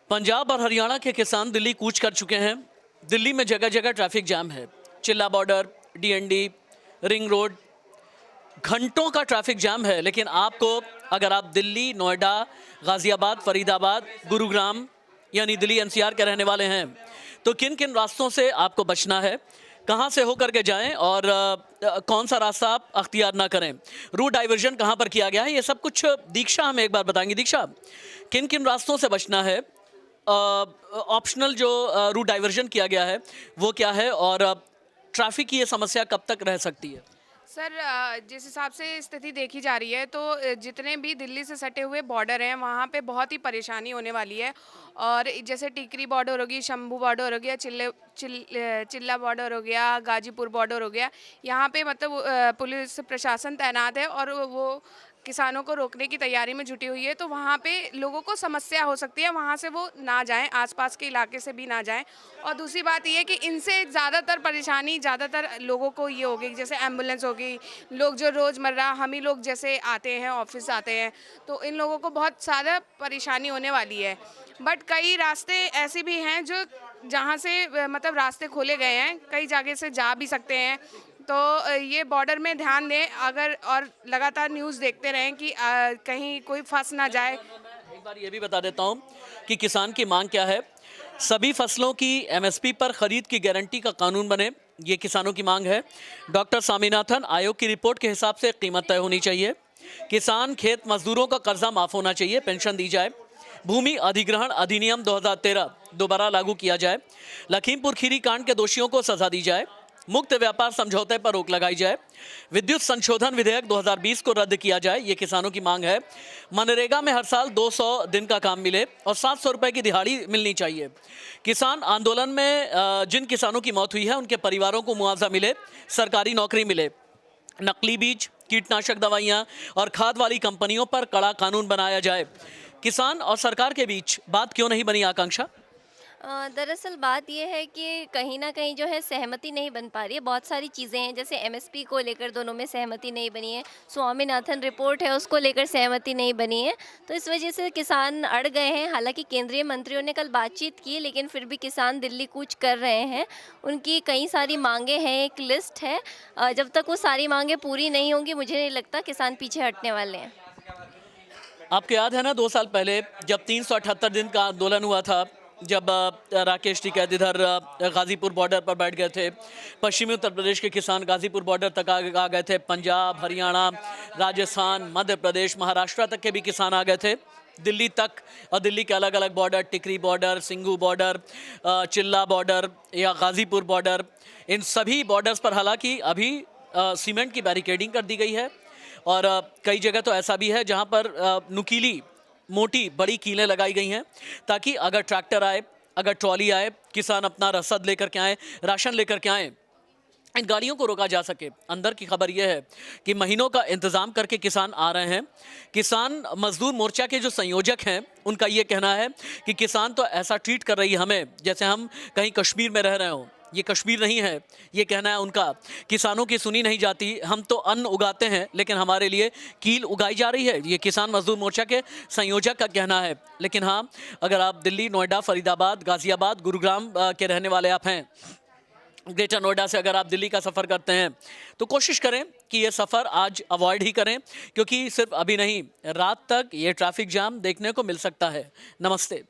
पंजाब और हरियाणा के किसान दिल्ली कूच कर चुके हैं। दिल्ली में जगह जगह ट्रैफिक जाम है। चिल्ला बॉर्डर, डीएनडी, रिंग रोड, घंटों का ट्रैफिक जाम है। लेकिन आपको, अगर आप दिल्ली, नोएडा, गाजियाबाद, फरीदाबाद, गुरुग्राम यानी दिल्ली एनसीआर के रहने वाले हैं, तो किन किन रास्तों से आपको बचना है, कहाँ से होकर के जाएं और कौन सा रास्ता आप अख्तियार ना करें, रूट डाइवर्जन कहाँ पर किया गया है, ये सब कुछ दीक्षा हमें एक बार बताएंगी। दीक्षा, किन किन रास्तों से बचना है, ऑप्शनल जो रूट डाइवर्जन किया गया है वो क्या है, और ट्रैफिक की ये समस्या कब तक रह सकती है? सर, जिस हिसाब से स्थिति देखी जा रही है तो जितने भी दिल्ली से सटे हुए बॉर्डर हैं वहाँ पे बहुत ही परेशानी होने वाली है। और जैसे टिकरी बॉर्डर हो गई, शंभू बॉर्डर हो गया, चिल्ला बॉर्डर हो गया, गाजीपुर बॉर्डर हो गया, यहाँ पे मतलब पुलिस प्रशासन तैनात है और वो किसानों को रोकने की तैयारी में जुटी हुई है। तो वहाँ पे लोगों को समस्या हो सकती है, वहाँ से वो ना जाएं, आसपास के इलाके से भी ना जाएं। और दूसरी बात ये है कि इनसे ज़्यादातर परेशानी ज़्यादातर लोगों को ये होगी, जैसे एम्बुलेंस होगी, लोग जो रोज़मर्रा हम ही लोग जैसे आते हैं, ऑफिस आते हैं, तो इन लोगों को बहुत ज़्यादा परेशानी होने वाली है। बट कई रास्ते ऐसे भी हैं जो जहाँ से मतलब रास्ते खोले गए हैं, कई जगह से जा भी सकते हैं। तो ये बॉर्डर में ध्यान दें अगर, और लगातार न्यूज़ देखते रहें कि कहीं कोई फंस ना जाए। एक बार ये भी बता देता हूँ कि किसान की मांग क्या है। सभी फसलों की एमएसपी पर खरीद की गारंटी का कानून बने, ये किसानों की मांग है। डॉक्टर स्वामीनाथन आयोग की रिपोर्ट के हिसाब से कीमत तय होनी चाहिए। किसान खेत मजदूरों का कर्जा माफ होना चाहिए, पेंशन दी जाए। भूमि अधिग्रहण अधिनियम 2013 दोबारा लागू किया जाए। लखीमपुर खीरी कांड के दोषियों को सजा दी जाए। मुक्त व्यापार समझौते पर रोक लगाई जाए। विद्युत संशोधन विधेयक 2020 को रद्द किया जाए, ये किसानों की मांग है। मनरेगा में हर साल 200 दिन का काम मिले और 700 रुपए की दिहाड़ी मिलनी चाहिए। किसान आंदोलन में जिन किसानों की मौत हुई है उनके परिवारों को मुआवजा मिले, सरकारी नौकरी मिले। नकली बीज, कीटनाशक दवाइयां और खाद वाली कंपनियों पर कड़ा कानून बनाया जाए। किसान और सरकार के बीच बात क्यों नहीं बनी, आकांक्षा? दरअसल बात यह है कि कहीं न कहीं जो है सहमति नहीं बन पा रही है। बहुत सारी चीज़ें हैं, जैसे एमएसपी को लेकर दोनों में सहमति नहीं बनी है, स्वामीनाथन रिपोर्ट है उसको लेकर सहमति नहीं बनी है, तो इस वजह से किसान अड़ गए हैं। हालांकि केंद्रीय मंत्रियों ने कल बातचीत की, लेकिन फिर भी किसान दिल्ली कूच कर रहे हैं। उनकी कई सारी मांगें हैं, एक लिस्ट है। जब तक वो सारी मांगें पूरी नहीं होंगी, मुझे नहीं लगता किसान पीछे हटने वाले हैं। आपको याद है ना, 2 साल पहले जब 378 दिन का आंदोलन हुआ था, जब राकेश टिकैत इधर गाजीपुर बॉर्डर पर बैठ गए थे, पश्चिमी उत्तर प्रदेश के किसान गाजीपुर बॉर्डर तक आ गए थे, पंजाब, हरियाणा, राजस्थान, मध्य प्रदेश, महाराष्ट्र तक के भी किसान आ गए थे, दिल्ली तक। और दिल्ली के अलग अलग बॉर्डर, टिकरी बॉर्डर, सिंघू बॉर्डर, चिल्ला बॉर्डर या गाजीपुर बॉर्डर, इन सभी बॉर्डर्स पर हालांकि अभी सीमेंट की बैरिकेडिंग कर दी गई है। और कई जगह तो ऐसा भी है जहां पर नुकीली मोटी बड़ी कीलें लगाई गई हैं, ताकि अगर ट्रैक्टर आए, अगर ट्रॉली आए, किसान अपना रसद लेकर के आए, राशन लेकर के आए, इन गाड़ियों को रोका जा सके। अंदर की खबर यह है कि महीनों का इंतजाम करके किसान आ रहे हैं। किसान मजदूर मोर्चा के जो संयोजक हैं उनका ये कहना है कि किसान तो ऐसा ट्रीट कर रही है हमें जैसे हम कहीं कश्मीर में रह रहे हों। ये कश्मीर नहीं है, ये कहना है उनका। किसानों की सुनी नहीं जाती, हम तो अन्न उगाते हैं लेकिन हमारे लिए कील उगाई जा रही है, ये किसान मजदूर मोर्चा के संयोजक का कहना है। लेकिन हाँ, अगर आप दिल्ली, नोएडा, फरीदाबाद, गाजियाबाद, गुरुग्राम के रहने वाले आप हैं, ग्रेटर नोएडा से अगर आप दिल्ली का सफ़र करते हैं, तो कोशिश करें कि ये सफ़र आज अवॉइड ही करें, क्योंकि सिर्फ अभी नहीं, रात तक ये ट्रैफिक जाम देखने को मिल सकता है। नमस्ते।